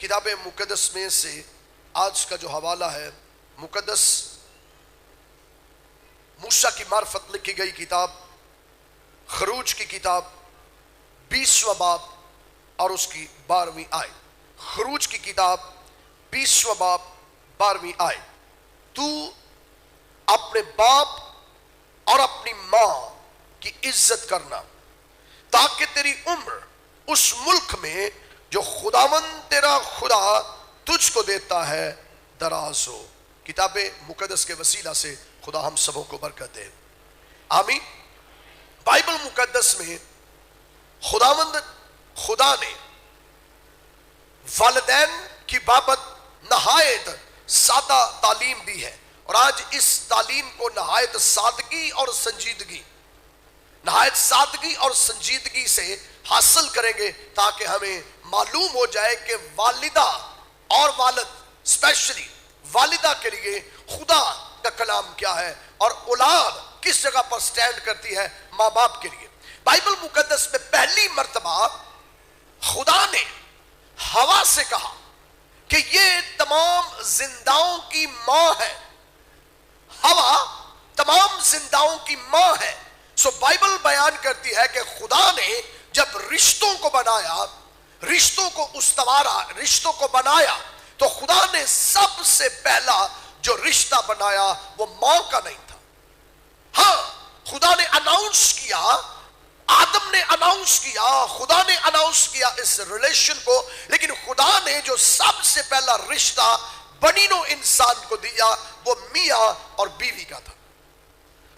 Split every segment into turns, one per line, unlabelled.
کتاب مقدس میں سے آج کا جو حوالہ ہے مقدس موسیٰ کی معرفت لکھی گئی کتاب خروج کی کتاب 20واں باب اور اس کی 12ویں آیت. خروج کی کتاب 20واں باب 12ویں آیت. تو اپنے باپ اور اپنی ماں کی عزت کرنا تاکہ تیری عمر اس ملک میں جو خداوند تیرا خدا تجھ کو دیتا ہے دراز ہو. کتاب مقدس کے وسیلہ سے خدا ہم سبوں کو برکت دے. آمین. بائبل مقدس میں خداوند خدا نے والدین کی بابت نہایت سادہ تعلیم دی ہے، اور آج اس تعلیم کو نہایت سادگی اور سنجیدگی سے حاصل کریں گے تاکہ ہمیں معلوم ہو جائے کہ والدہ اور والد اسپیشلی والدہ کے لیے خدا کا کلام کیا ہے اور اولاد کس جگہ پر سٹینڈ کرتی ہے ماں باپ کے لیے. بائبل مقدس میں پہلی مرتبہ خدا نے ہوا سے کہا کہ یہ تمام زنداؤں کی ماں ہے. ہوا تمام زنداؤں کی ماں ہے. سو بائبل بیان کرتی ہے کہ خدا نے جب رشتوں کو بنایا، رشتوں کو استوارا، رشتوں کو بنایا، تو خدا نے سب سے پہلا جو رشتہ بنایا وہ ماں کا نہیں تھا. ہاں خدا نے اناؤنس کیا، آدم نے اناؤنس کیا، خدا نے اناؤنس کیا اس ریلیشن کو، لیکن خدا نے جو سب سے پہلا رشتہ بنی نوع انسان کو دیا وہ میاں اور بیوی کا تھا.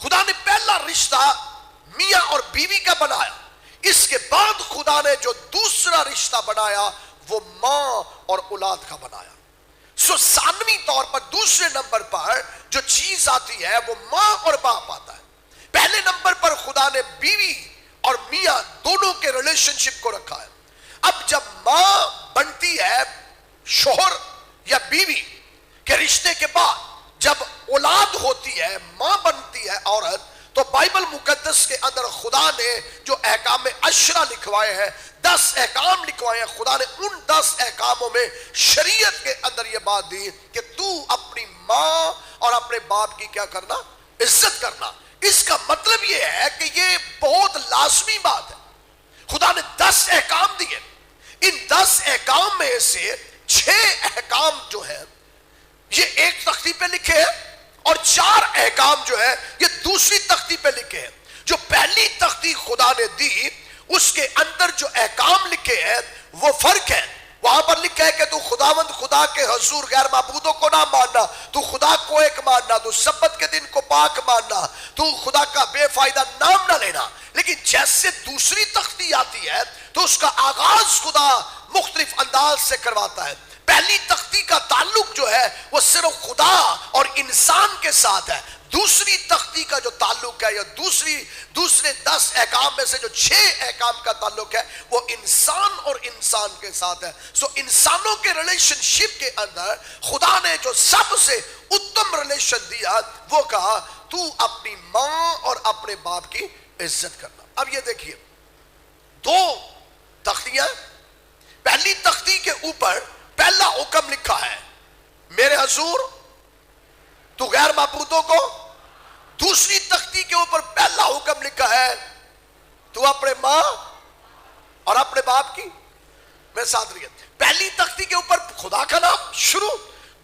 خدا نے پہلا رشتہ میاں اور بیوی کا بنایا. اس کے بعد خدا نے جو دوسرا رشتہ بنایا وہ ماں اور اولاد کا بنایا. سو ثانوی طور پر دوسرے نمبر پر جو چیز آتی ہے وہ ماں اور باپ آتا ہے. پہلے نمبر پر خدا نے بیوی اور میاں دونوں کے ریلیشن شپ کو رکھا ہے. اب جب ماں بنتی ہے شوہر یا بیوی کے رشتے کے بعد جب اولاد ہوتی ہے، ماں بنتی ہے عورت، تو بائبل مقدس کے اندر خدا نے جو احکام عشرہ لکھوائے ہیں، 10 احکام لکھوائے ہیں، خدا نے ان 10 احکاموں میں شریعت کے اندر یہ بات دی کہ تو اپنی ماں اور اپنے باپ کی کیا کرنا؟ عزت کرنا. اس کا مطلب یہ ہے کہ یہ بہت لازمی بات ہے. خدا نے 10 احکام دیے. ان 10 احکام میں سے 6 احکام جو ہے یہ ایک تختی پہ لکھے ہیں اور 4 احکام جو ہے یہ دوسری تختی پہ لکھے ہیں. جو پہلی تختی خدا نے دی اس کے اندر جو احکام لکھے ہیں وہ فرق ہے. وہاں پر لکھا ہے کہ تو خداوند خدا کے حضور غیر معبودوں کو نہ ماننا، تو خدا کو ایک ماننا، تو سبت کے دن کو پاک ماننا، تو خدا کا بے فائدہ نام نہ لینا. لیکن جیسے دوسری تختی آتی ہے تو اس کا آغاز خدا مختلف انداز سے کرواتا ہے. پہلی تختی کا تعلق جو ہے وہ صرف خدا اور انسان کے ساتھ ہے. دوسری تختی کا جو تعلق ہے یا دوسرے 10 احکام میں سے جو 6 احکام کا تعلق ہے وہ انسان اور انسان کے ساتھ ہے. سو انسانوں کے ریلیشن شپ کے اندر خدا نے جو سب سے اتم ریلیشن دیا وہ کہا تو اپنی ماں اور اپنے باپ کی عزت کرنا. اب یہ دیکھیے 2 تختیاں. پہلی تختی کے اوپر پہلا حکم لکھا ہے میرے حضور تو غیر معبودوں کو. دوسری تختی کے اوپر پہلا حکم لکھا ہے تو اپنے ماں اور اپنے باپ کی. میں ساتھ رہی. پہلی تختی کے اوپر خدا کا نام شروع،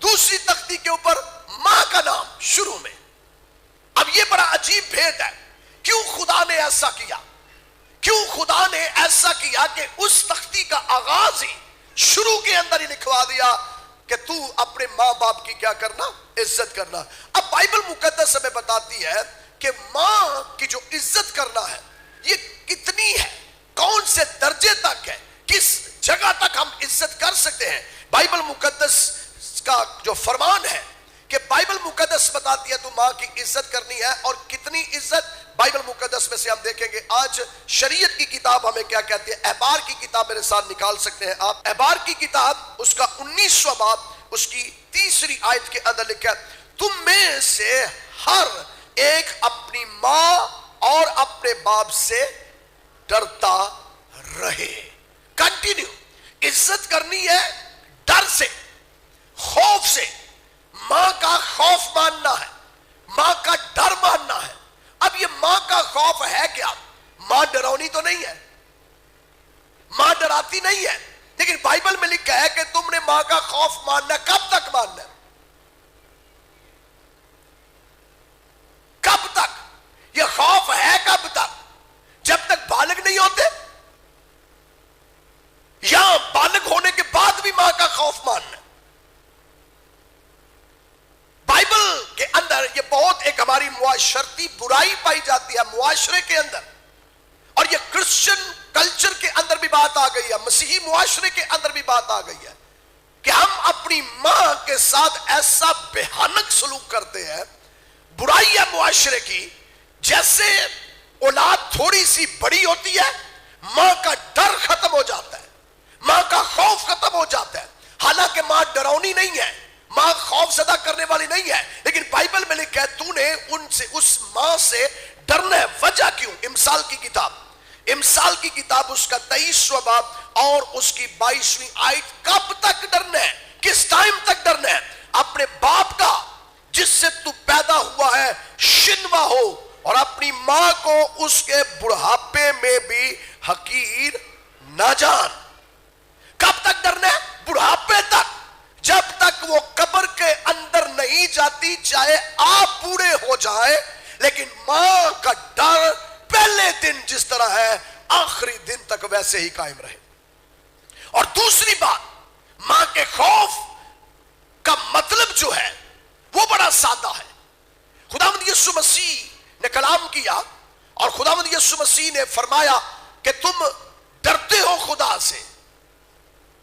دوسری تختی کے اوپر ماں کا نام شروع میں. اب یہ بڑا عجیب بھید ہے. کیوں خدا نے ایسا کیا؟ کیوں خدا نے ایسا کیا کہ اس تختی کا آغاز ہی شروع کے اندر ہی لکھوا دیا کہ تو اپنے ماں باپ کی کیا کرنا؟ عزت کرنا. اب بائبل مقدس ہمیں بتاتی ہے کہ ماں کی جو عزت کرنا ہے یہ کتنی ہے، کون سے درجے تک ہے، کس جگہ تک ہم عزت کر سکتے ہیں. بائبل مقدس کا جو فرمان ہے کہ بائبل مقدس بتاتی ہے تو ماں کی عزت کرنی ہے. اور کتنی عزت؟ بائبل مقدس میں سے ہم دیکھیں گے. آج شریعت کی کتاب ہمیں کیا کہتی ہے؟ احبار کی کتاب میرے ساتھ نکال سکتے ہیں آپ. احبار کی کتاب اس کا 19واں باب اس کی 3 آیت کے اندر لکھا ہے تم میں سے ہر ایک اپنی ماں اور اپنے باپ سے ڈرتا رہے. کنٹینیو عزت کرنی ہے، ڈر لکھا ہے کہ تم نے ماں کا خوف ماننا، کب تک ماننا ہے؟ کب تک؟ یہ خوف ہے کب تک؟ جب تک بالغ نہیں ہوتے، یا بالغ ہونے کے بعد بھی ماں کا خوف ماننا؟ بائبل کے اندر یہ بہت ایک ہماری معاشرتی برائی پائی جاتی ہے معاشرے کے اندر، اور یہ کرسچن کلچر کے اندر بھی بات آ گئی ہے، مسیحی معاشرے کے اندر بھی بات آ گئی ہے کہ ہم اپنی ماں کے ساتھ ایسا بھیانک سلوک کرتے ہیں، برائی ہے معاشرے کی، جیسے اولاد تھوڑی سی بڑی ہوتی ہے ماں کا ڈر ختم ہو جاتا ہے، ماں کا خوف ختم ہو جاتا ہے۔ حالانکہ ماں ڈراؤنی نہیں ہے، ماں خوف زدہ کرنے والی نہیں ہے، لیکن بائبل میں لکھا ہے تو نے ان سے، اس ماں سے ڈرنا ہے۔ وجہ کیوں؟ امثال کی کتاب اس کا 23واں باب اور اس کی 22ویں آیت۔ کب تک ڈرنا ہے؟ کس ٹائم تک ڈرنا ہے؟ اپنے باپ کا جس سے تو پیدا ہوا ہے شنوا ہو، اور اپنی ماں کو اس کے بڑھاپے میں بھی حقیر نہ جان۔ کب تک ڈرنا ہے؟ بڑھاپے تک، جب تک وہ قبر کے اندر نہیں جاتی، چاہے آپ بوڑھے ہو جائے، لیکن ماں کا ڈر پہلے دن جس طرح ہے آخری دن تک ویسے ہی قائم رہے۔ اور دوسری بات، ماں کے خوف کا مطلب جو ہے وہ بڑا سادہ ہے۔ خداوند یسوع مسیح نے کلام کیا اور خداوند یسوع مسیح نے فرمایا کہ تم ڈرتے ہو خدا سے۔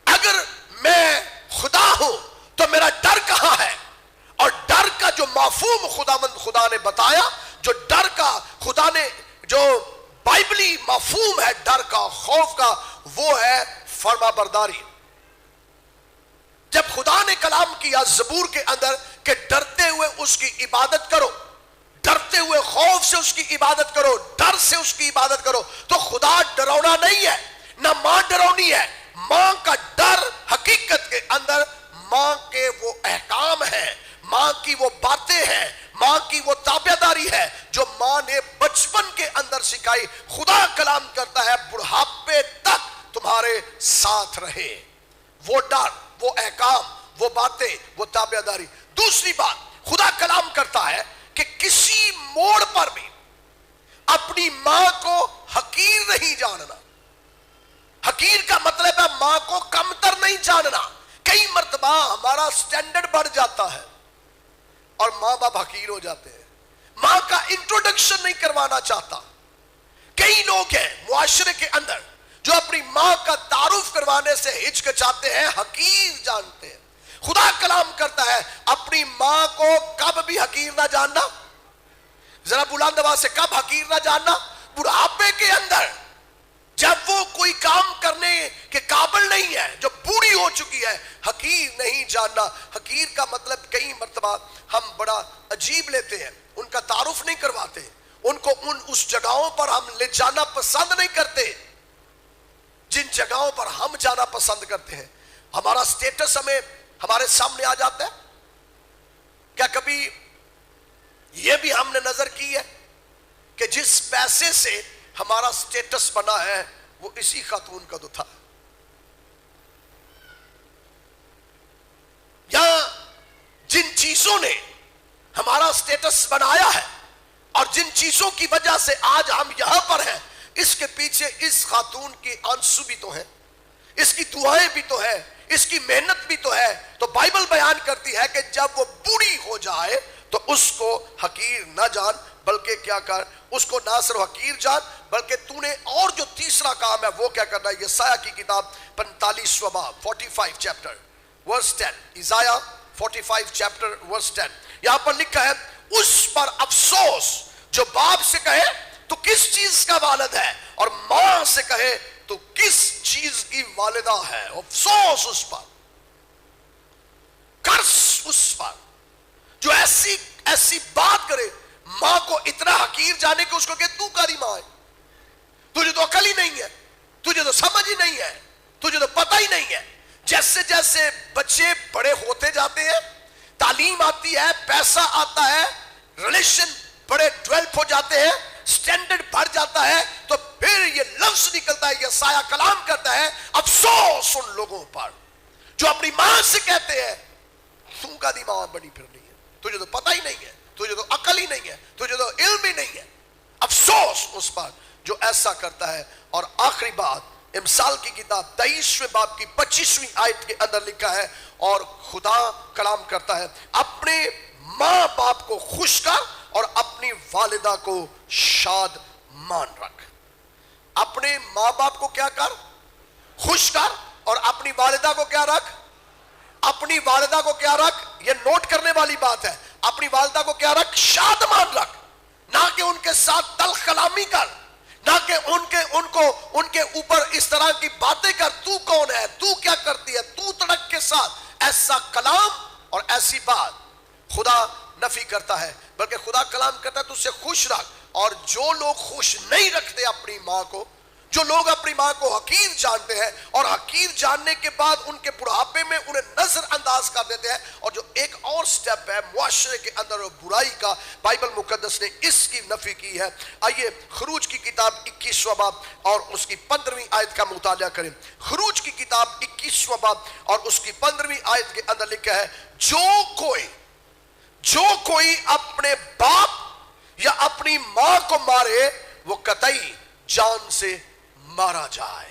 اگر میں خدا ہوں تو میرا ڈر کہاں ہے؟ اور ڈر کا جو مفہوم خدا نے بتایا، جو ڈر کا خدا نے جو بائبلی مفہوم ہے ڈر کا، خوف کا، وہ ہے فرما برداری۔ جب خدا نے کلام کیا زبور کے اندر کہ ڈرتے ہوئے اس کی عبادت کرو، ڈرتے ہوئے خوف سے اس کی عبادت کرو، ڈر سے اس کی عبادت کرو، تو خدا ڈرونا نہیں ہے، نہ ماں ڈرونی ہے۔ ماں کا ڈر حقیقت کے اندر ماں کے وہ احکام ہیں، ماں کی وہ باتیں ہیں، ماں کی وہ تابعداری ہے جو ماں نے بچپن کے اندر سکھائی۔ خدا کلام کرتا ہے بڑھاپے تک تمہارے ساتھ رہے، وہ ڈر، وہ احکام، وہ باتیں، وہ تابعداری۔ دوسری بات، خدا کلام کرتا ہے کہ کسی موڑ پر بھی اپنی ماں کو حقیر نہیں جاننا۔ حقیر کا مطلب ہے ماں کو کمتر نہیں جاننا۔ کئی مرتبہ ہمارا سٹینڈرڈ بڑھ جاتا ہے اور ماں باپ حقیر ہو جاتے ہیں، ماں کا انٹروڈکشن نہیں کروانا چاہتا۔ کئی لوگ ہیں معاشرے کے اندر جو اپنی ماں کا تعارف کروانے سے ہچکچاتے ہیں، حقیر جانتے ہیں۔ خدا کلام کرتا ہے اپنی ماں کو کب بھی حقیر نہ جاننا۔ ذرا بلند آواز سے، کب حقیر نہ جاننا؟ بڑھاپے کے اندر، جب وہ کوئی کام کرنے کے قابل نہیں ہے، جو بوڑھی ہو چکی ہے، حقیر نہیں جاننا۔ حقیر کا مطلب کئی مرتبہ ہم بڑا عجیب لیتے ہیں، ان کا تعارف نہیں کرواتے، ان کو اس جگہوں پر ہم لے جانا پسند نہیں کرتے جن جگہوں پر ہم جانا پسند کرتے ہیں۔ ہمارا سٹیٹس ہمارے سامنے آ جاتا ہے۔ کیا کبھی یہ بھی ہم نے نظر کی ہے کہ جس پیسے سے ہمارا سٹیٹس بنا ہے وہ اسی خاتون کا تو تھا، یا جن چیزوں نے ہمارا سٹیٹس بنایا ہے اور جن چیزوں کی وجہ سے آج ہم یہاں پر ہیں، اس کے پیچھے اس خاتون کی آنسو بھی تو ہے، اس کی دعائیں بھی تو ہے، اس کی محنت بھی تو ہے۔ تو بائبل بیان کرتی ہے کہ جب وہ بوڑھی ہو جائے تو اس کو حقیر نہ جان، بلکہ کیا کر، اس کو نہ صرف حقیر جان بلکہ تو نے اور جو تیسرا کام ہے وہ کیا کرنا ہے۔ یسایہ کی کتاب 45واں باب 45 چیپٹر ورس 10، یسایہ 45 چیپٹر ورس 10، یہاں پر لکھا ہے اس پر افسوس جو باپ سے کہے تو کس چیز کا والد ہے، اور ماں سے کہے تو کس چیز کی والدہ ہے۔ افسوس اس پر، کرس اس پر جو ایسی بات کرے، ماں کو اتنا حقیر جانے کہ اس کو کہ تو کاری ماں ہے، تجھے تو عقل ہی نہیں ہے، تجھے تو سمجھ ہی نہیں ہے، تجھے تو پتہ ہی نہیں ہے۔ جیسے جیسے بچے بڑے ہوتے جاتے ہیں، تعلیم آتی ہے، پیسہ آتا ہے، ریلیشن بڑے ڈیولپ ہو جاتے ہیں، سٹینڈرڈ بڑھ جاتا ہے، تو پھر یہ لفظ نکلتا ہے، یسایہ کلام کرتا ہے افسوس ان لوگوں پر جو اپنی ماں سے کہتے ہیں تو کا دی ماں بنی پھرنی ہے, تجھے تو پتہ ہی نہیں ہے, تجھے تو عقل ہی نہیں ہے, تجھے تو علم ہی نہیں ہے. افسوس اس پر جو ایسا کرتا ہے. اور آخری بات, امثال کی کتاب 23ویں باب کی 25ویں آیت کے اندر لکھا ہے, اور خدا کلام کرتا ہے, اپنے ماں باپ کو خوش کر اور اپنی والدہ کو شاد مان رکھ. اپنے ماں باپ کو کیا کر؟ خوش کر. اور اپنی والدہ کو کیا رکھ؟ اپنی والدہ کو کیا رکھ؟ یہ نوٹ کرنے والی بات ہے. اپنی والدہ کو کیا رکھ؟ شاد مان رکھ. نہ کہ ان کے ساتھ تلخ کلامی کر, نہ کہ ان کے اوپر اس طرح کی باتیں کر, تو کون ہے, تو کیا کرتی ہے, تو تڑک کے ساتھ. ایسا کلام اور ایسی بات خدا نفی کرتا ہے, بلکہ خدا کلام کرتا ہے تو اسے خوش رکھ. اور جو لوگ خوش نہیں رکھتے اپنی ماں کو, جو لوگ اپنی ماں کو حقیر جانتے ہیں اور حقیر جاننے کے بعد ان کے بڑھاپے میں انہیں نظر انداز کر دیتے ہیں, اور جو ایک اور سٹیپ ہے معاشرے کے اندر برائی کا, بائبل مقدس نے اس کی نفی کی ہے. آئیے خروج کی کتاب 21واں باب اور اس کی 15ویں آیت کا مطالعہ کریں. خروج کی کتاب 21واں باب اور اس کی 15ویں آیت کے اندر لکھا ہے, جو کوئی اپنے باپ یا اپنی ماں کو مارے وہ قطعی جان سے مارا جائے.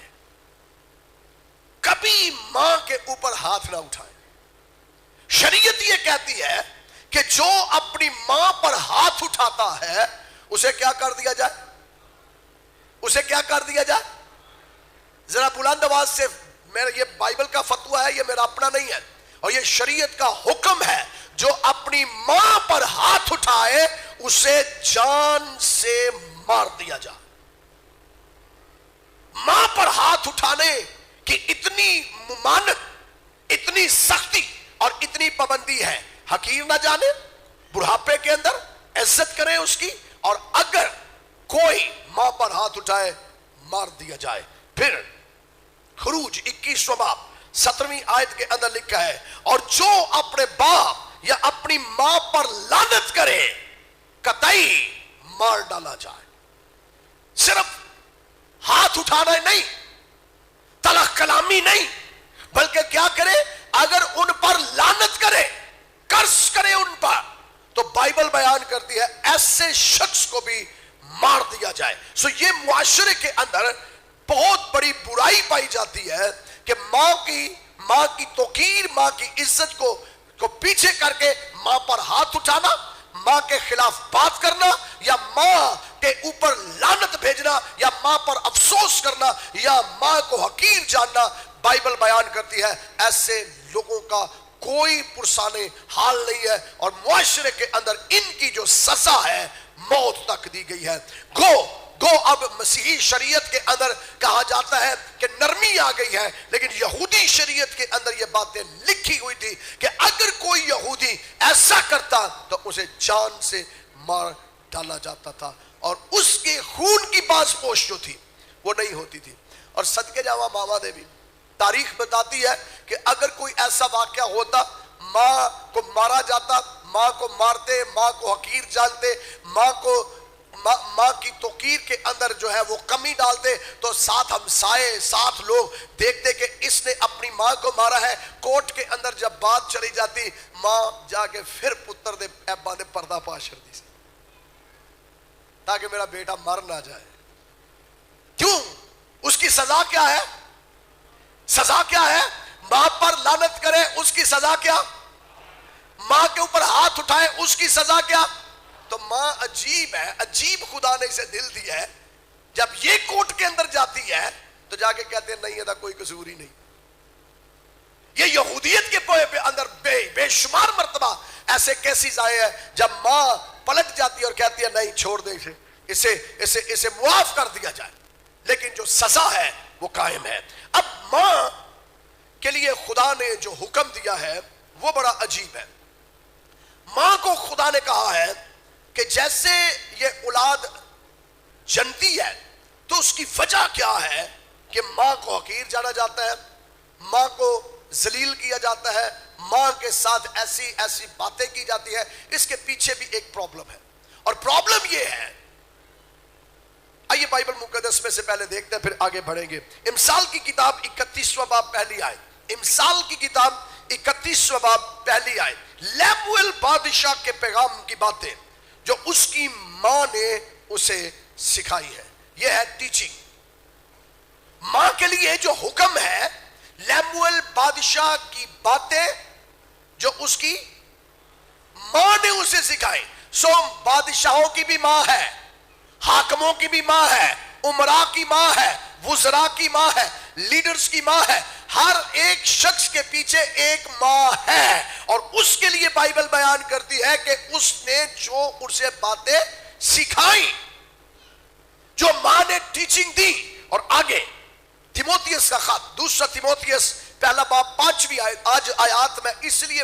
کبھی ماں کے اوپر ہاتھ نہ اٹھائے. شریعت یہ کہتی ہے کہ جو اپنی ماں پر ہاتھ اٹھاتا ہے اسے کیا کر دیا جائے؟ اسے کیا کر دیا جائے؟ ذرا بلند آواز سے, میرا یہ بائبل کا فتویٰ ہے, یہ میرا اپنا نہیں ہے, اور یہ شریعت کا حکم ہے. جو اپنی ماں پر ہاتھ اٹھائے اسے جان سے مار دیا جائے. ماں پر ہاتھ اٹھانے کی اتنی ممانعت, اتنی سختی اور اتنی پابندی ہے. حقیر نہ جانے, بڑھاپے کے اندر عزت کریں اس کی, اور اگر کوئی ماں پر ہاتھ اٹھائے مار دیا جائے. پھر خروج 21واں باب 17ویں آیت کے اندر لکھا ہے, اور جو اپنے باپ یا اپنی ماں پر لعنت کرے قطعی مار ڈالا جائے. صرف ہاتھ اٹھانا نہیں, تلخ کلامی نہیں, بلکہ کیا کرے؟ اگر ان پر لعنت کرے, قرض کرے ان پر, تو بائبل بیان کرتی ہے ایسے شخص کو بھی مار دیا جائے. سو یہ معاشرے کے اندر بہت بڑی برائی پائی جاتی ہے کہ ماں کی توقیر, ماں کی عزت کو پیچھے کر کے ماں پر ہاتھ اٹھانا, ماں کے خلاف بات کرنا, یا ماں کے اوپر لعنت بھیجنا, یا ماں پر افسوس کرنا, یا ماں کو حقیر جاننا. بائبل بیان کرتی ہے ایسے لوگوں کا کوئی پرسانے حال نہیں ہے, اور معاشرے کے اندر ان کی جو سزا ہے موت تک دی گئی ہے. گو اب مسیحی شریعت کے اندر کہا جاتا ہے کہ نرمی آ گئی ہے, لیکن یہودی شریعت کے اندر یہ باتیں لکھی ہوئی تھی کہ اگر کوئی یہودی ایسا کرتا تو اسے جان سے مار ڈالا جاتا تھا, اور اس کے خون کی باز پوش جو تھی وہ نہیں ہوتی تھی. اور صدقے جاواں ماما دے بھی تاریخ بتاتی ہے کہ اگر کوئی ایسا واقعہ ہوتا, ماں کو مارا جاتا, ماں کو مارتے, ماں کو حقیر جانتے, ماں کی توقیر کے اندر جو ہے وہ کمی ڈالتے, تو ساتھ ہمسائے, ساتھ لوگ دیکھتے کہ اس نے اپنی ماں کو مارا ہے. کورٹ کے اندر جب بات چلی جاتی, ماں جا کے پھر پتر دے ایبا نے پردہ پاش کر دی تاکہ میرا بیٹا مر نہ جائے. کیوں؟ اس کی سزا کیا ہے؟ سزا کیا ہے؟ ماں پر لعنت کرے اس کی سزا کیا؟ ماں کے اوپر ہاتھ اٹھائے اس کی سزا کیا؟ تو ماں عجیب ہے, عجیب خدا نے اسے دل دیا ہے. جب یہ کورٹ کے اندر جاتی ہے تو جا کے کہتے ہیں نہیں یہ کوئی قصور ہی نہیں. یہ یہودیت کے پہ اندر بے شمار مرتبہ ایسے کیسز آئے ہیں جب ماں پلٹ جاتی ہے اور کہتی ہے نہیں چھوڑ دیں اسے معاف کر دیا جائے, لیکن جو سزا ہے وہ قائم ہے. اب ماں کے لیے خدا نے جو حکم دیا ہے وہ بڑا عجیب ہے. ماں کو خدا نے کہا ہے کہ جیسے یہ اولاد جنتی ہے تو اس کی وجہ کیا ہے کہ ماں کو حقیر جانا جاتا ہے, ماں کو ذلیل کیا جاتا ہے, ماں کے ساتھ ایسی باتیں کی جاتی ہے. اس کے پیچھے بھی ایک پرابلم ہے, اور پرابلم یہ ہے, آئیے بائبل مقدس میں سے پہلے دیکھتے ہیں پھر آگے بڑھیں گے. امثال کی کتاب 31واں باب پہلی آیت, امثال کی کتاب 31واں باب پہلی آیت. لیمویل بادشاہ کے پیغام کی باتیں جو اس کی ماں نے اسے سکھائی ہے. یہ ہے ٹیچنگ. ماں کے لیے جو حکم ہے لیمویل بادشاہ کی باتیں جو اس کی ماں نے اسے سکھائی. سو بادشاہوں کی بھی ماں ہے, حاکموں کی بھی ماں ہے, امراء کی ماں ہے, وزراء کی ماں ہے, لیڈرز کی ماں ہے. ہر ایک شخص کے پیچھے ایک ماں ہے, اور اس کے لیے بائبل بیان کرتی ہے کہ اس نے جو اسے باتیں سکھائیں, جو ماں نے ٹیچنگ دی. اور آگے تیموتھیوس کا خط, دوسرا تیموتھیوس پہلا باب 5ویں آیت. آج آیات میں اس لیے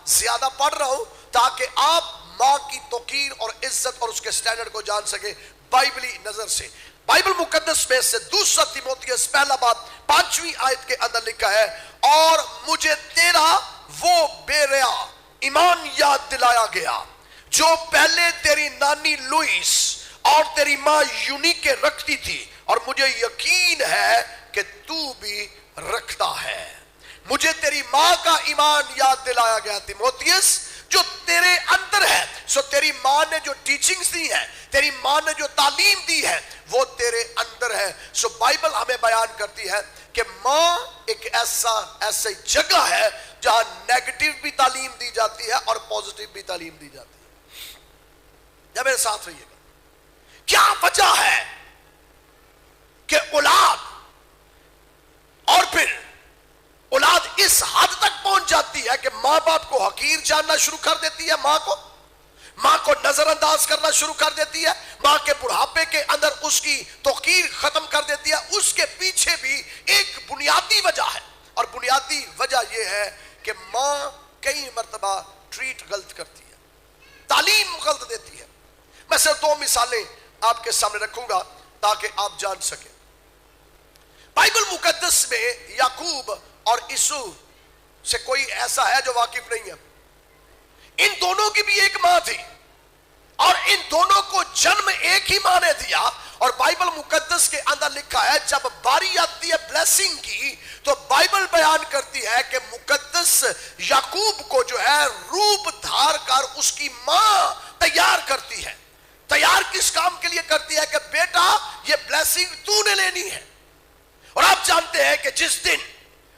زیادہ پڑھ رہا ہوں تاکہ آپ ماں کی توقیر اور عزت اور اس کے سٹینڈرڈ کو جان سکیں بائبلی نظر سے. بائبل مقدس میں سے دوسرا تیموتھیوس پہلا باب 5ویں آیت کے اندر لکھا ہے, اور مجھے تیرا وہ بے ریا ایمان یاد دلایا گیا جو پہلے تیری نانی لوئس اور تیری ماں یونیکے رکھتی تھی, اور مجھے یقین ہے کہ تو بھی رکھتا ہے. مجھے تیری ماں کا ایمان یاد دلایا گیا تیموتھیوس جو تیرے اندر ہے. سو تیری ماں نے جو ٹیچنگز دی ہے, تیری ماں نے جو تعلیم دی ہے, وہ تیرے اندر ہے. سو بائبل ہمیں بیان کرتی ہے کہ ماں ایک ایسا جگہ ہے جہاں نیگیٹو بھی تعلیم دی جاتی ہے اور پوزیٹو بھی تعلیم دی جاتی ہے. یا میرے ساتھ رہیے گا. کیا وجہ ہے کہ اولاد اور پھر اولاد اس حد تک پہنچ جاتی ہے کہ ماں باپ کو حقیر جاننا شروع کر دیتی ہے, ماں کو نظر انداز کرنا شروع کر دیتی ہے, ماں کے بڑھاپے کے اندر اس کی توقیر ختم کر دیتی ہے. اس کے پیچھے بھی ایک بنیادی وجہ ہے, اور بنیادی وجہ یہ ہے کہ ماں کئی مرتبہ ٹریٹ غلط کرتی ہے, تعلیم غلط دیتی ہے. میں صرف 2 مثالیں آپ کے سامنے رکھوں گا تاکہ آپ جان سکیں. بائبل مقدس میں یعقوب اور عیسو سے کوئی ایسا ہے جو واقف نہیں ہے. ان دونوں کی بھی ایک ماں تھی, اور ان دونوں کو جنم ایک ہی ماں نے دیا. اور بائبل مقدس کے اندر لکھا ہے جب باری آتی ہے بلیسنگ کی, تو بائبل بیان کرتی ہے کہ مقدس یعقوب کو جو ہے روپ دھار کر اس کی ماں تیار کرتی ہے. تیار کس کام کے لیے کرتی ہے؟ کہ بیٹا یہ بلیسنگ تو نے لینی ہے. اور آپ جانتے ہیں کہ جس دن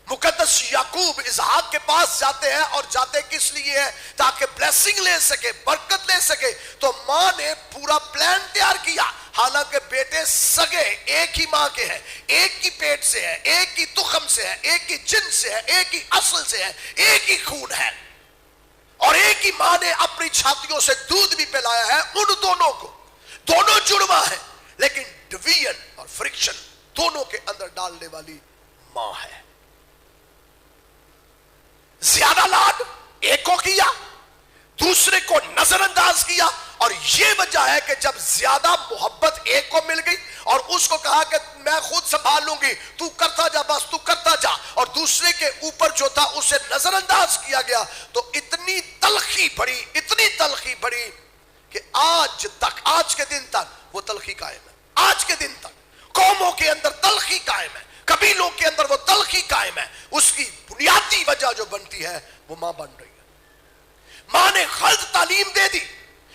مقدس یعقوب اسحاق کے پاس جاتے ہیں, اور جاتے کس لیے ہے؟ تاکہ بلیسنگ لے سکے, برکت لے سکے. تو ماں نے پورا پلان تیار کیا, حالانکہ بیٹے سگے ایک ہی ماں کے ہیں, ایک ہی پیٹ سے ہے, ایک ہی تخم سے ہے, ایک ہی جن سے ہے, ایک ہی اصل سے ہے, ایک ہی خون ہے, اور ایک ہی ماں نے اپنی چھاتیوں سے دودھ بھی پلایا ہے ان دونوں کو. دونوں جڑواں ہیں, لیکن ڈویژن اور فرکشن دونوں کے اندر ڈالنے والی ماں ہے. زیادہ لاڈ ایک کو کیا, دوسرے کو نظر انداز کیا. اور یہ وجہ ہے کہ جب زیادہ محبت ایک کو مل گئی اور اس کو کہا کہ میں خود سنبھال لوں گی, تو کرتا جا, بس تو کرتا جا, اور دوسرے کے اوپر جو تھا اسے نظر انداز کیا گیا, تو اتنی تلخی بڑھی کہ آج کے دن تک وہ تلخی قائم ہے. آج کے دن تک قوموں کے اندر تلخی قائم ہے, قبیلوں کے اندر وہ تلخی قائم ہے. اس کی بنیادی وجہ جو بنتی ہے وہ ماں بن رہی ہے. ماں نے غلط تعلیم دے دی,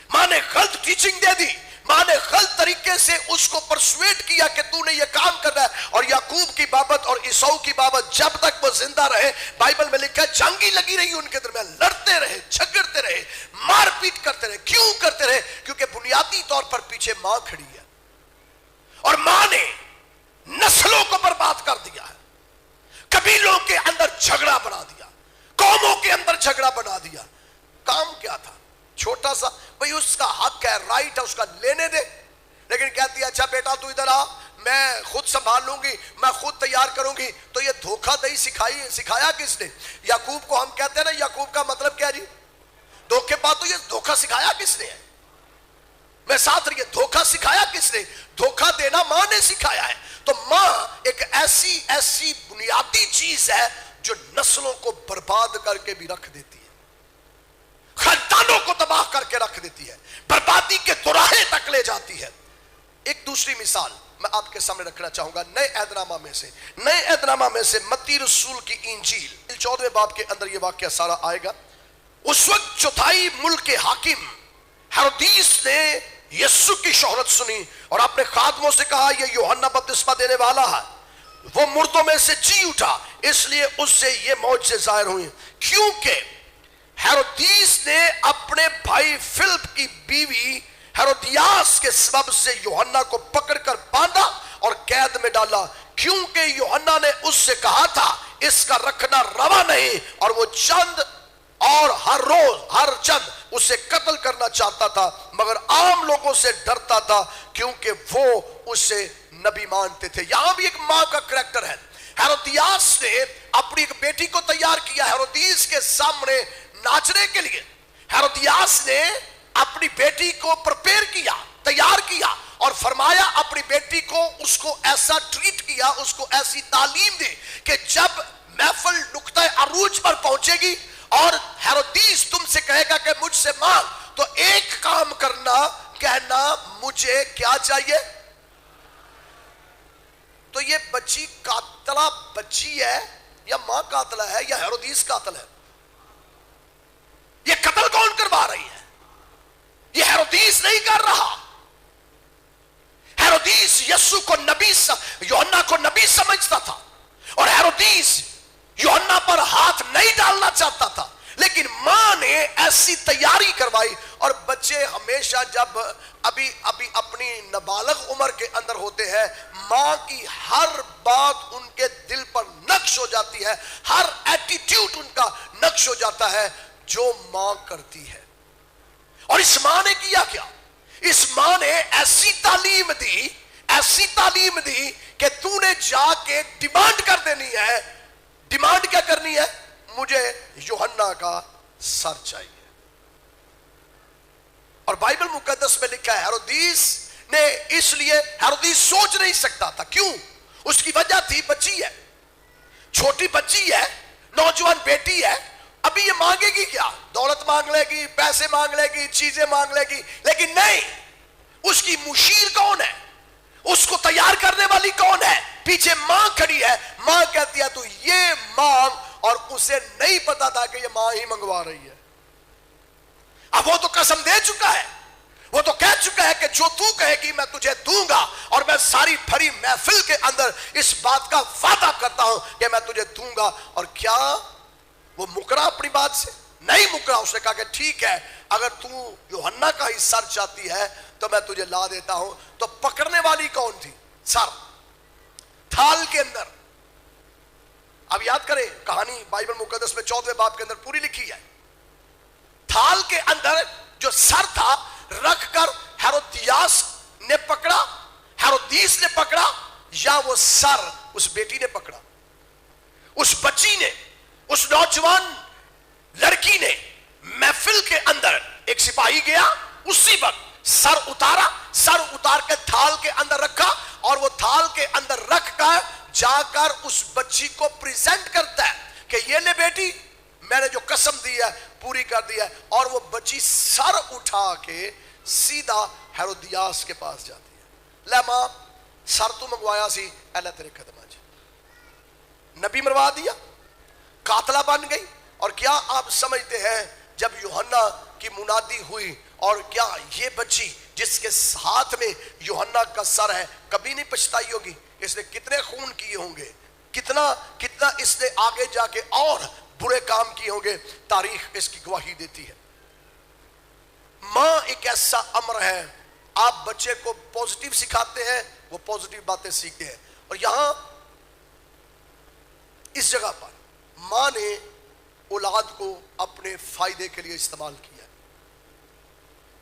ماں نے غلط ٹیچنگ دے دی, ماں نے غلط طریقے سے اس کو پرسویٹ کیا کہ تو نے یہ کام کرنا ہے. اور یعقوب کی بابت اور عیسو کی بابت جب تک وہ زندہ رہے, بائبل میں لکھا ہے جنگی لگی رہی ان کے درمیان, لڑتے رہے, جھگڑتے رہے, مار پیٹ کرتے رہے. کیوں کرتے رہے؟ کیونکہ بنیادی طور پر پیچھے ماں کھڑی ہے, اور ماں نے نسلوں کو برباد کر دیا ہے, قبیلوں کے اندر جھگڑا بنا دیا, قوموں کے اندر جھگڑا بنا دیا. کام کیا تھا؟ چھوٹا سا, بھئی اس کا حق ہے, رائٹ ہے, اس کا لینے دے. لیکن کہتی ہے اچھا بیٹا تو ادھر آ, میں خود سنبھال لوں گی, میں خود تیار کروں گی. تو یہ دھوکہ دہی سکھایا کس نے؟ یعقوب کو. ہم کہتے ہیں نا یعقوب کا مطلب کیا جی؟ دھوکے بات. تو یہ دھوکہ سکھایا کس نے ہے؟ میں ساتھ رہیے, دھوکہ سکھایا کس نے؟ دھوکہ دینا ماں نے سکھایا ہے. تو ماں ایک ایسی بنیادی چیز ہے جو نسلوں کو برباد کر کے بھی رکھ دیتی ہے, خاندانوں کو تباہ کر کے رکھ دیتی ہے, بربادی کے دوراہے تک لے جاتی ہے. ایک دوسری مثال میں آپ کے سامنے رکھنا چاہوں گا نئے عہد نامہ میں سے متی رسول کی انجیل 14 باب کے اندر یہ واقعہ سارا آئے گا. اس وقت چوتھائی ملک کے حاکم ہیرودیس نے یسوع کی شہرت سنی اور اپنے خادموں سے کہا یہ یوحنا بپتسمہ دینے والا ہے. وہ مردوں میں سے جی اٹھا اس لیے اس سے یہ معجزے ظاہر ہوئے کیونکہ ہیرودیس نے اپنے بھائی فلپ کی بیوی ہیرودیاس کے سبب سے یوحنا کو پکڑ کر باندھا اور قید میں ڈالا کیونکہ یوحنا نے اس سے کہا تھا اس کا رکھنا روا نہیں اور وہ ہر چند اسے قتل کرنا چاہتا تھا مگر عام لوگوں سے ڈرتا تھا کیونکہ وہ اسے نبی مانتے تھے. یہاں بھی ایک ماں کا کریکٹر ہے. ہیرودیاس نے اپنی ایک بیٹی کو تیار کیا ہیرودیس کے سامنے ناچنے کے لیے. ہیرودیاس نے اپنی بیٹی کو پرپیئر کیا, تیار کیا اور فرمایا اپنی بیٹی کو اس کو ایسا ٹریٹ کیا, اس کو ایسی تعلیم دے کہ جب محفل نقطہ عروج پر پہنچے گی اور ہیرودیس تم سے کہے گا کہ مجھ سے مانگ تو ایک کام کرنا, کہنا مجھے کیا چاہیے. تو یہ بچی قاتلہ بچی ہے یا ماں قاتلہ ہے یا ہیرودیس قاتل ہے؟ یہ قتل کون کروا رہی ہے؟ یہ ہیرودیس نہیں کر رہا. ہیرودیس یسوع کو نبی یوحنا کو نبی سمجھتا تھا اور ہیرودیس یوحنا پر ہاتھ نہیں ڈالنا چاہتا تھا لیکن ماں نے ایسی تیاری کروائی. اور بچے ہمیشہ جب ابھی اپنی نابالغ عمر کے اندر ہوتے ہیں ماں کی ہر بات ان کے دل پر نقش ہو جاتی ہے, ہر ایٹیٹیوڈ ان کا نقش ہو جاتا ہے جو ماں کرتی ہے. اور اس ماں نے کیا کیا؟ اس ماں نے ایسی تعلیم دی کہ تو نے جا کے ڈیمانڈ کر دینی ہے. ڈیمانڈ کیا کرنی ہے؟ مجھے یوحنا کا سر چاہیے. اور بائبل مقدس میں لکھا ہے ہیرودیس نے اس لیے ہیرودیس سوچ نہیں سکتا تھا. کیوں؟ اس کی وجہ تھی بچی ہے, چھوٹی بچی ہے, نوجوان بیٹی ہے. ابھی یہ مانگے گی کیا؟ دولت مانگ لے گی, پیسے مانگ لے گی, چیزیں مانگ لے گی, لیکن نہیں. اس کی مشیر کون ہے؟ اس کو تیار کرنے والی کون ہے؟ پیچھے ماں کھڑی ہے. ماں کہتی ہے تو یہ مانگ, اور اسے نہیں پتا تھا کہ یہ ماں ہی منگوا رہی ہے. اب وہ تو قسم دے چکا ہے, وہ تو کہہ چکا ہے کہ جو تو کہے گی میں تجھے دوں گا اور میں ساری بھری محفل کے اندر اس بات کا وعدہ کرتا ہوں کہ میں تجھے دوں گا. اور کیا وہ مکرا اپنی بات سے؟ نہیں مکرا. اس نے کہا کہ ٹھیک ہے اگر تو یوحنا کا ہی سر چاہتی ہے تو میں تجھے لا دیتا ہوں. تو پکڑنے والی کون تھی؟ سر, تھال کے اندر. اب یاد کریں کہانی بائبل مقدس میں 14 باب کے اندر پوری لکھی ہے. تھال کے اندر جو سر تھا رکھ کر ہیرودیاس نے پکڑا, ہیرودیس نے پکڑا, یا وہ سر اس بیٹی نے پکڑا, اس بچی نے, اس نوجوان لڑکی نے. محفل کے اندر ایک سپاہی گیا, اسی وقت سر اتارا, سر اتار کے تھال کے اندر رکھا اور وہ تھال کے اندر رکھ کر جا کر اس بچی کو پریزنٹ کرتا ہے کہ یہ لے بیٹی میں نے جو قسم دی ہے پوری کر دی ہے. اور وہ بچی سر اٹھا کے سیدھا ہیرودیاس کے پاس جاتی ہے. لے ماں سر تو منگوایا سی, اے لے تیرے قدم آج. نبی مروا دیا, قاتلہ بن گئی. اور کیا آپ سمجھتے ہیں جب یوحنا کی منادی ہوئی اور کیا یہ بچی جس کے ہاتھ میں یوحنا کا سر ہے کبھی نہیں پچھتائی ہوگی؟ اس نے کتنے خون کیے ہوں گے, کتنا اس نے آگے جا کے اور برے کام کیے ہوں گے. تاریخ اس کی گواہی دیتی ہے. ماں ایک ایسا امر ہے, آپ بچے کو پوزیٹیو سکھاتے ہیں وہ پوزیٹیو باتیں سیکھتے ہیں. اور یہاں اس جگہ پر ماں نے اولاد کو اپنے فائدے کے لیے استعمال کیا.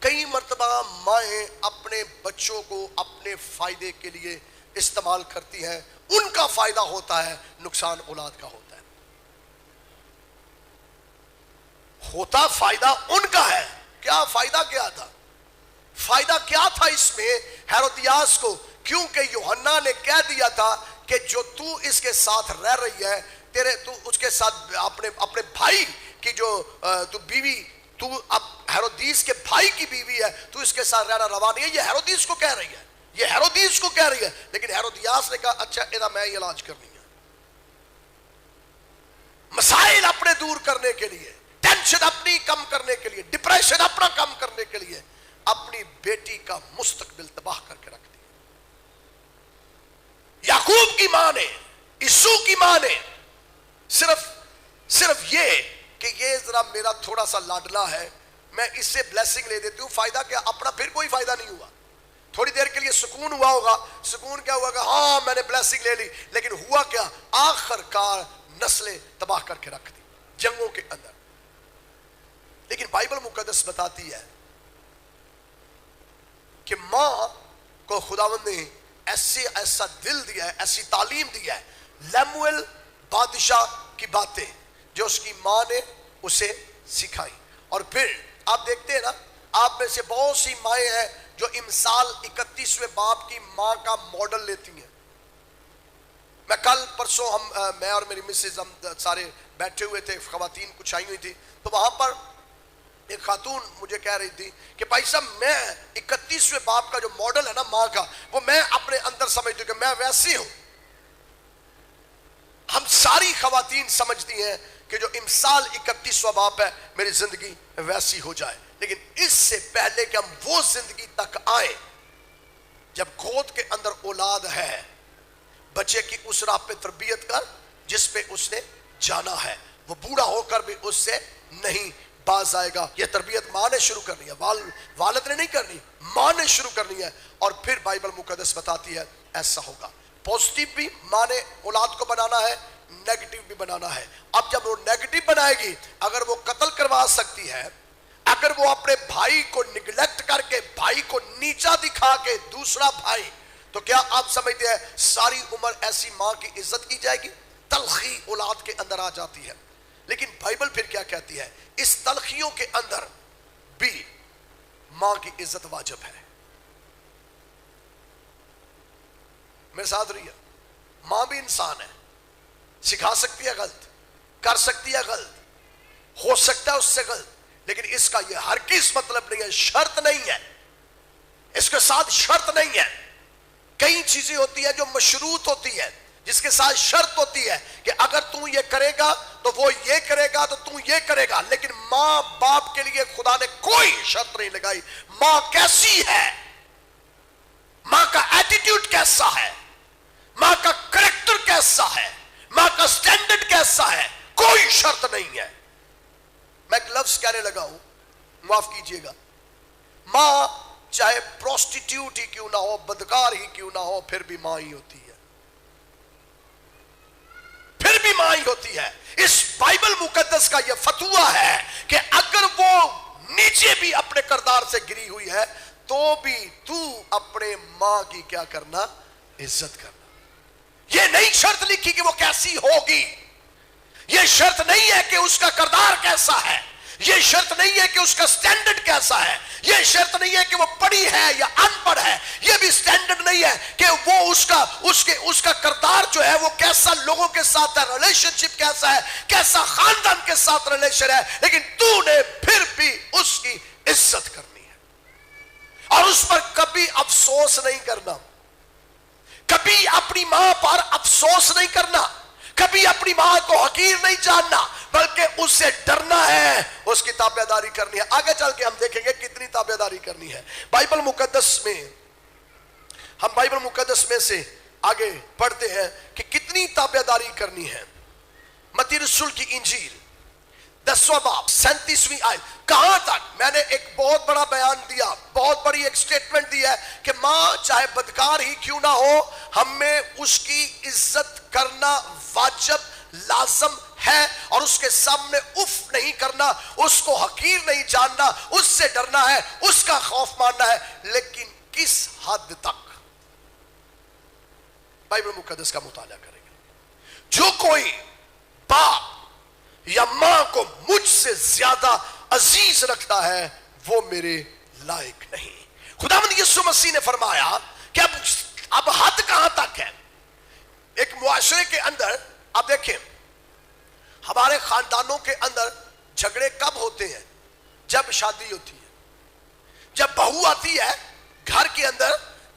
کئی مرتبہ مائیں اپنے بچوں کو اپنے فائدے کے لیے استعمال کرتی ہیں. ان کا فائدہ ہوتا ہے, نقصان اولاد کا ہوتا ہے. ہوتا فائدہ ان کا ہے. کیا فائدہ کیا تھا؟ فائدہ کیا تھا اس میں ہیرودیاس کو؟ کیونکہ یوحنا نے کہہ دیا تھا کہ جو تو اس کے ساتھ رہ رہی ہے, تو اس کے ساتھ اپنے بھائی کی جو تو بیوی, تو اب ہیرودیس کے بھائی کی بیوی ہے, تو اس کے ساتھ رہنا روا نہیں ہے. یہ ہیرودیس کو کہہ رہی ہے, یہ ہیرودیس کو کہہ رہی ہے، لیکن ہیرودیاس نے کہا اچھا ادا میں علاج کرنی ہے، مسائل اپنے دور کرنے کے لیے، ٹینشن اپنی کم کرنے کے لیے، ڈپریشن اپنا کم کرنے کے لیے اپنی بیٹی کا مستقبل تباہ کر کے رکھ دیا۔ یعقوب کی ماں نے، یسوع کی ماں نے صرف یہ کہ یہ ذرا میرا تھوڑا سا لاڈلا ہے، میں اس سے بلیسنگ لے دیتی ہوں، فائدہ کیا؟ اپنا پھر کوئی فائدہ نہیں ہوا۔ تھوڑی دیر کے لیے سکون ہوا ہوگا، سکون کیا ہوا کہ ہاں میں نے بلیسنگ لے لی، لیکن ہوا کیا؟ آخر کار نسلیں تباہ کر کے رکھ دی جنگوں کے اندر۔ لیکن بائبل مقدس بتاتی ہے کہ ماں کو خداوند نے ایسا دل دیا ہے، ایسی تعلیم دی ہے، لیموئل بادشاہ کی باتیں جو اس کی ماں نے اسے سکھائی۔ اور پھر آپ دیکھتے ہیں نا، آپ میں سے بہت سی مائیں ہیں جو امثال 31ویں باب کی ماں کا ماڈل لیتی ہیں۔ میں کل پرسوں میں اور میری مسز ہم سارے بیٹھے ہوئے تھے، خواتین کچھ آئی ہوئی تھی، تو وہاں پر ایک خاتون مجھے کہہ رہی تھی کہ بھائی صاحب میں 31ویں باب کا جو ماڈل ہے نا ماں کا، وہ میں اپنے اندر سمجھتی ہوں کہ میں ویسی ہوں۔ ہم ساری خواتین سمجھتی ہیں کہ جو امثال 31واں باب ہے میری زندگی ویسی ہو جائے، لیکن اس سے پہلے کہ ہم وہ زندگی تک آئیں جب گود کے اندر اولاد ہے، بچے کی اس راہ پہ تربیت کر جس پہ اس نے جانا ہے، وہ بوڑھا ہو کر بھی اس سے نہیں باز آئے گا۔ یہ تربیت ماں نے شروع کرنی ہے، والد نے نہیں کرنی، ماں نے شروع کرنی ہے۔ اور پھر بائبل مقدس بتاتی ہے ایسا ہوگا۔ پوزیٹیو بھی ماں نے اولاد کو بنانا ہے، نیگیٹو بھی بنانا ہے۔ اب جب وہ نیگیٹو بنائے گی، اگر وہ قتل کروا سکتی ہے، اگر وہ اپنے بھائی کو نگلیکٹ کر کے، بھائی کو نیچا دکھا کے دوسرا بھائی، تو کیا آپ سمجھتے ہیں ساری عمر ایسی ماں کی عزت کی جائے گی؟ تلخی اولاد کے اندر آ جاتی ہے۔ لیکن بائبل پھر کیا کہتی ہے؟ اس تلخیوں کے اندر بھی ماں کی عزت واجب ہے۔ میرے ساتھ رہیے، ماں بھی انسان ہے، سکھا سکتی ہے غلط، کر سکتی ہے غلط، ہو سکتا ہے اس سے غلط، لیکن اس کا یہ ہرگز مطلب نہیں ہے، شرط نہیں ہے، اس کے ساتھ شرط نہیں ہے۔ کئی چیزیں ہوتی ہیں جو مشروط ہوتی ہے، جس کے ساتھ شرط ہوتی ہے کہ اگر تو یہ کرے گا تو وہ یہ کرے گا تو تو یہ کرے گا، لیکن ماں باپ کے لیے خدا نے کوئی شرط نہیں لگائی۔ ماں کیسی ہے، ماں کا ایٹیٹیوڈ کیسا ہے، ماں کا کریکٹر کیسا ہے، ماں کا سٹینڈرڈ کیسا ہے، کوئی شرط نہیں ہے۔ میں ایک لفظ کہنے لگا ہوں، معاف کیجئے گا، ماں چاہے پروسٹیٹیوٹ ہی کیوں نہ ہو، بدکار ہی کیوں نہ ہو، پھر بھی ماں ہی ہوتی ہے، پھر بھی ماں ہی ہوتی ہے۔ اس بائبل مقدس کا یہ فتویٰ ہے کہ اگر وہ نیچے بھی اپنے کردار سے گری ہوئی ہے تو بھی تو اپنے ماں کی کیا کرنا؟ عزت کرنا۔ یہ نہیں شرط لکھی کہ وہ کیسی ہوگی، یہ شرط نہیں ہے کہ اس کا کردار کیسا ہے، یہ شرط نہیں ہے کہ اس کا سٹینڈرڈ کیسا ہے، یہ شرط نہیں ہے کہ وہ پڑھی ہے یا ان پڑھ ہے، یہ بھی سٹینڈرڈ نہیں ہے کہ وہ اس کا کردار جو ہے وہ کیسا لوگوں کے ساتھ ہے، ریلیشن شپ کیسا ہے، کیسا خاندان کے ساتھ ریلیشن ہے، لیکن تو نے پھر بھی اس کی عزت کرنی ہے اور اس پر کبھی افسوس نہیں کرنا، کبھی اپنی ماں پر افسوس نہیں کرنا، کبھی اپنی ماں کو حقیر نہیں جاننا، بلکہ اس سے ڈرنا ہے، اس کی تابعداری کرنی ہے۔ آگے چل کے ہم دیکھیں گے کتنی تابعداری کرنی ہے۔ بائبل مقدس میں سے آگے پڑھتے ہیں کہ کتنی تابعداری کرنی ہے۔ متی رسول کی انجیل 10واں باب 37ویں آیت، کہاں تک؟ میں نے ایک بہت بڑا بیان دیا، بہت بڑی ایک سٹیٹمنٹ دی ہے کہ ماں چاہے بدکار ہی کیوں نہ ہو، ہمیں اس کی عزت کرنا واجب لازم ہے، اور اس کے سامنے اف نہیں کرنا، اس کو حقیر نہیں جاننا، اس سے ڈرنا ہے، اس کا خوف ماننا ہے، لیکن کس حد تک؟ بائبل مقدس کا مطالعہ کریں گے۔ جو کوئی باپ یا ماں کو مجھ سے زیادہ عزیز رکھتا ہے وہ میرے لائق نہیں۔ خداوند یسوع مسیح نے فرمایا کہ اب حد کہاں تک ہے؟ ایک معاشرے کے اندر آپ دیکھیں، ہمارے خاندانوں کے اندر جھگڑے کب ہوتے ہیں؟ جب شادی ہوتی ہے، جب بہو آتی ہے گھر کے اندر،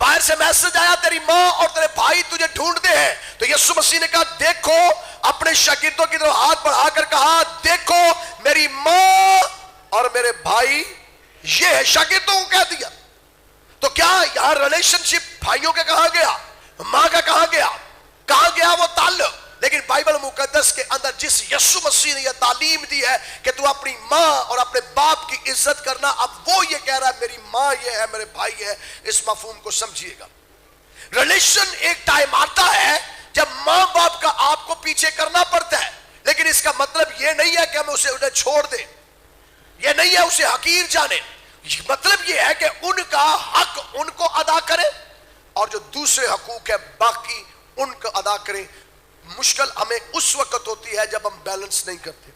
باہر سے میسج آیا تیری ماں اور تیرے بھائی تجھے ڈھونڈتے ہیں، تو یسوع مسیح نے کہا دیکھو، اپنے شاگردوں کی طرف ہاتھ بڑھا کر کہا دیکھو میری ماں اور میرے بھائی یہ ہے، شاگردوں کو کہہ دیا۔ تو کیا یہاں ریلیشن شپ بھائیوں کا کہاں گیا، ماں کا کہاں گیا، کہاں گیا وہ تعلق؟ لیکن بائبل مقدس کے اندر جس یسوع مسیح نے یہ تعلیم دی ہے کہ تو اپنی ماں اور اپنے باپ کی عزت کرنا، اب وہ یہ کہہ رہا ہے میری ماں یہ ہے، میرے بھائی ہے۔ اس مفہوم کو سمجھیے گا، ریلیشن ایک ٹائم آتا ہے جب ماں باپ کا آپ کو پیچھے کرنا پڑتا ہے، لیکن اس کا مطلب یہ نہیں ہے کہ ہم اسے انہیں چھوڑ دیں، یہ نہیں ہے اسے حقیر جانے، مطلب یہ ہے کہ ان کا حق ان کو ادا کریں اور جو دوسرے حقوق ہیں باقی ان کو ادا کریں۔ مشکل ہمیں اس وقت ہوتی ہے جب ہم بیلنس نہیں کرتے۔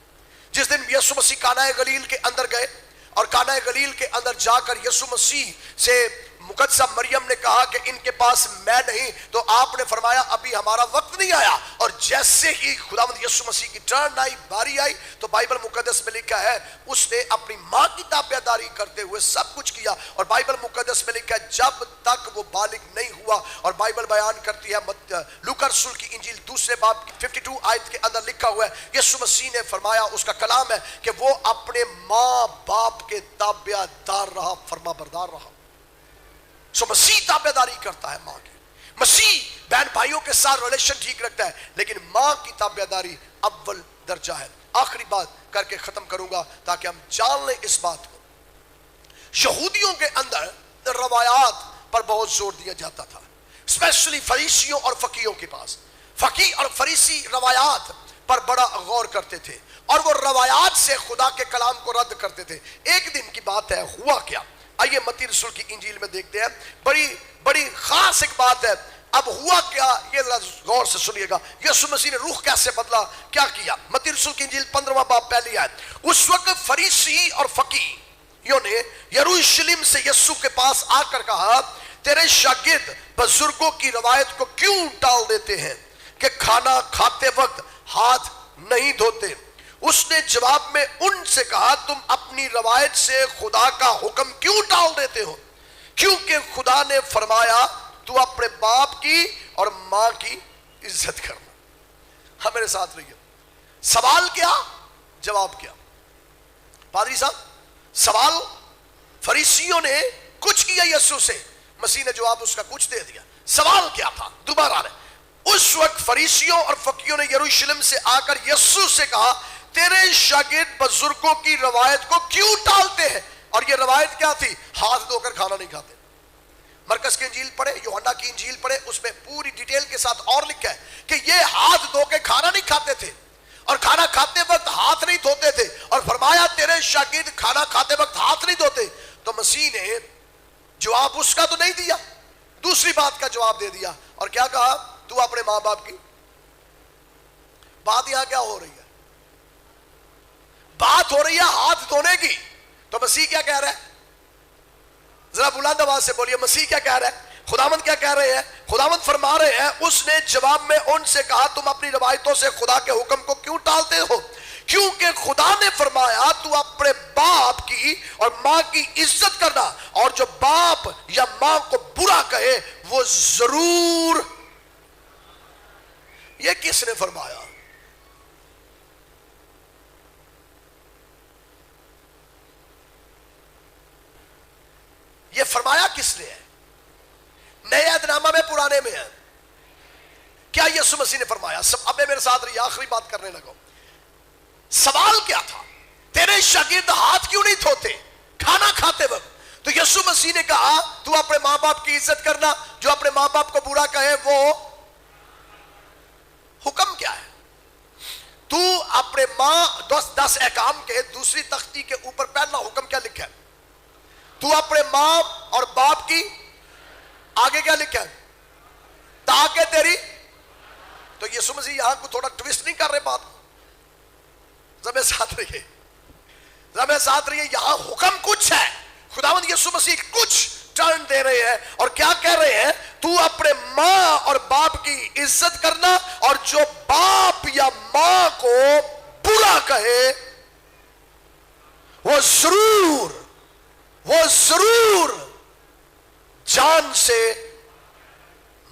جس دن یسوع مسیح کانا گلیل کے اندر گئے اور کانا گلیل کے اندر جا کر یسوع مسیح سے مقدسہ مریم نے کہا کہ ان کے پاس میں نہیں، تو آپ نے فرمایا ابھی ہمارا وقت نہیں آیا، اور جیسے ہی خداوند یسوع مسیح کی ٹرن آئی، باری آئی، تو بائبل مقدس میں لکھا ہے اس نے اپنی ماں کی تابعداری کرتے ہوئے سب کچھ کیا، اور بائبل مقدس میں لکھا ہے جب تک وہ بالغ نہیں ہوا، اور بائبل بیان کرتی ہے لوکا رسول کی انجیل دوسرے باب کی 52 آیت کے اندر لکھا ہوا ہے یسوع مسیح نے فرمایا، اس کا کلام ہے کہ وہ اپنے ماں باپ کے تابعدار رہا، فرما بردار رہا۔ سو مسیح تابعداری کرتا ہے ماں کی، مسیح بہن بھائیوں کے ساتھ ریلیشن ٹھیک رکھتا ہے، لیکن ماں کی تابعداری اول درجہ ہے۔ آخری بات کر کے ختم کروں گا تاکہ ہم جان لیں اس بات کو، یہودیوں کے اندر روایات پر بہت زور دیا جاتا تھا، اسپیشلی فریسیوں اور فقیوں کے پاس۔ فقی اور فریسی روایات پر بڑا غور کرتے تھے اور وہ روایات سے خدا کے کلام کو رد کرتے تھے۔ ایک دن کی بات ہے، ہوا کیا، آئیے متی رسول کی انجیل میں دیکھتے ہیں، بڑی خاص ایک بات ہے۔ اب ہوا کیا یہ ذرا غور سے سنیے گا، یسوع مسیح نے روح کیسے بدلا، کیا کیا۔ متی رسول کی انجیل 15واں باب پہلی آیت، اس وقت فریسی اور فقیہوں نے یروشلم سے یسوع کے پاس آ کر کہا تیرے شاگرد بزرگوں کی روایت کو کیوں ٹال دیتے ہیں کہ کھانا کھاتے وقت ہاتھ نہیں دھوتے؟ اس نے جواب میں ان سے کہا تم اپنی روایت سے خدا کا حکم کیوں ٹال دیتے ہو؟ کیونکہ خدا نے فرمایا تو اپنے باپ کی اور ماں کی عزت کرنا۔ ہم میرے ساتھ رہیے، سوال کیا، جواب کیا۔ پادری صاحب سوال، فریسیوں نے کچھ کیا یسوع سے، مسیح نے جواب اس کا کچھ دے دیا۔ سوال کیا تھا، دوبارہ رہے۔ اس وقت فریسیوں اور فقیوں نے یروشلم سے آ کر یسوع سے کہا تیرے شاگرد بزرگوں کی روایت کو کیوں ٹالتے ہیں؟ اور یہ روایت کیا تھی؟ ہاتھ دھو کر کھانا نہیں کھاتے۔ مرکز کی انجیل پڑھے، یوحنا کی انجیل پڑھے، اس میں پوری ڈیٹیل کے ساتھ اور لکھا ہے کہ یہ ہاتھ دھو کے کھانا نہیں کھاتے تھے اور کھانا کھاتے وقت ہاتھ نہیں دھوتے تھے، اور فرمایا تیرے شاگرد کھانا کھاتے وقت ہاتھ نہیں دھوتے۔ تو مسیح نے جواب اس کا تو نہیں دیا، دوسری بات کا جواب دے دیا، اور کیا کہا؟ تو اپنے ماں باپ کی۔ بات یہاں کیا ہو رہی ہے؟ بات ہو رہی ہے ہاتھ دھونے کی۔ تو مسیح کیا کہہ رہا ہے؟ ذرا بلند آواز سے بولیے، مسیح کیا کہہ رہا ہے؟ خداوند کیا کہہ رہے ہیں؟ خداوند فرما رہے ہیں اس نے جواب میں ان سے کہا تم اپنی روایتوں سے خدا کے حکم کو کیوں ٹالتے ہو؟ کیونکہ خدا نے فرمایا تو اپنے باپ کی اور ماں کی عزت کرنا، اور جو باپ یا ماں کو برا کہے وہ ضرور۔ یہ کس نے فرمایا؟ یہ فرمایا کس نے ہے؟ نئے عہد نامہ میں، پرانے میں ہے؟ کیا یسوع مسیح نے فرمایا؟ سب اب میرے ساتھ رہیے، آخری بات کرنے لگو۔ سوال کیا تھا؟ تیرے شاگرد ہاتھ کیوں نہیں دھوتے کھانا کھاتے وقت؟ تو یسوع مسیح نے کہا تو اپنے ماں باپ کی عزت کرنا، جو اپنے ماں باپ کو برا کہے وہ حکم کیا ہے؟ تو اپنے ماں 10 احکام کے دوسری تختی کے اوپر پہلا حکم کیا لکھا ہے؟ تو اپنے ماں اور باپ کی، آگے کیا لکھا ہے؟ تاکہ تیری۔ تو یسوع مسیح یہاں کو تھوڑا ٹویسٹ نہیں کر رہے بات کو؟ ذرا ساتھ رہیے، ذرا ساتھ رہیے، یہاں حکم کچھ ہے، خداوند یسوع مسیح کچھ ٹرن دے رہے ہیں، اور کیا کہہ رہے ہیں؟ تو اپنے ماں اور باپ کی عزت کرنا، اور جو باپ یا ماں کو برا کہے وہ ضرور جان سے